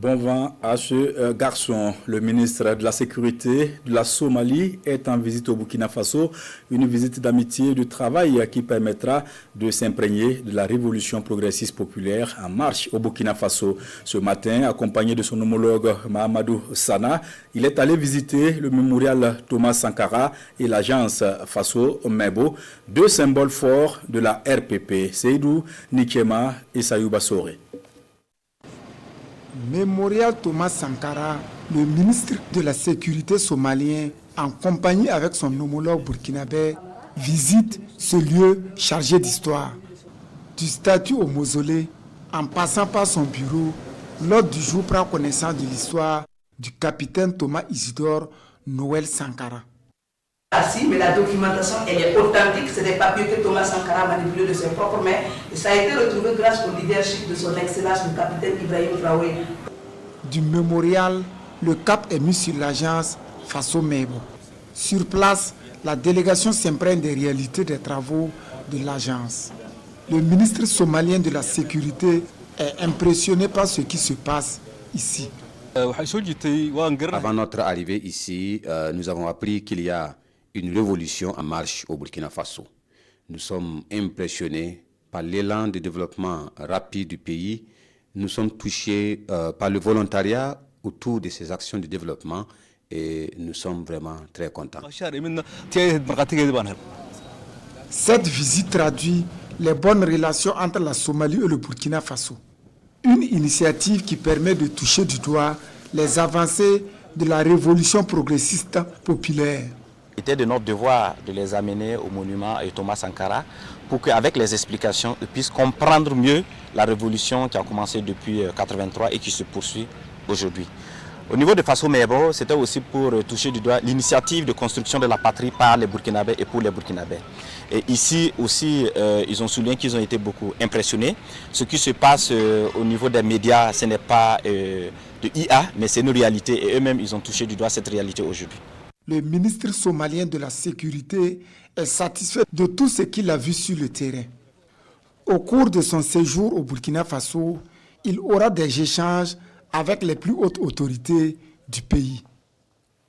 Bon vent à ce garçon. Le ministre de la Sécurité de la Somalie est en visite au Burkina Faso, une visite d'amitié et de travail qui permettra de s'imprégner de la révolution progressiste populaire en marche au Burkina Faso. Ce matin, accompagné de son homologue Mahamadou Sana, il est allé visiter le mémorial Thomas Sankara et l'agence Faso Mebo, deux symboles forts de la RPP, Seydou Nikema et Sayou Bassore. Mémorial Thomas Sankara, le ministre de la Sécurité somalien, en compagnie avec son homologue burkinabé, visite ce lieu chargé d'histoire. Du statut au mausolée, en passant par son bureau, l'ordre du jour prend connaissance de l'histoire du capitaine Thomas Isidore Noël Sankara. Mais la documentation, elle est authentique. C'est des papiers que Thomas Sankara a manipulés de ses propres mains. Et ça a été retrouvé grâce au leadership de son excellence, le capitaine Ibrahim Traoré. Du mémorial, le cap est mis sur l'agence Faso Mebo. Sur place, la délégation s'imprègne des réalités des travaux de l'agence. Le ministre somalien de la Sécurité est impressionné par ce qui se passe ici. Avant notre arrivée ici, nous avons appris qu'il y a une révolution en marche au Burkina Faso. Nous sommes impressionnés par l'élan de développement rapide du pays. Nous sommes touchés par le volontariat autour de ces actions de développement et nous sommes vraiment très contents. Cette visite traduit les bonnes relations entre la Somalie et le Burkina Faso. Une initiative qui permet de toucher du doigt les avancées de la révolution progressiste populaire. C'était de notre devoir de les amener au monument à Thomas Sankara pour qu'avec les explications, ils puissent comprendre mieux la révolution qui a commencé depuis 1983 et qui se poursuit aujourd'hui. Au niveau de Faso Mebo, c'était aussi pour toucher du doigt l'initiative de construction de la patrie par les Burkinabés et pour les Burkinabés. Et ici aussi, ils ont souligné qu'ils ont été beaucoup impressionnés. Ce qui se passe au niveau des médias, ce n'est pas de IA, mais c'est une réalité. Et eux-mêmes, ils ont touché du doigt cette réalité aujourd'hui. Le ministre somalien de la Sécurité est satisfait de tout ce qu'il a vu sur le terrain. Au cours de son séjour au Burkina Faso, il aura des échanges avec les plus hautes autorités du pays.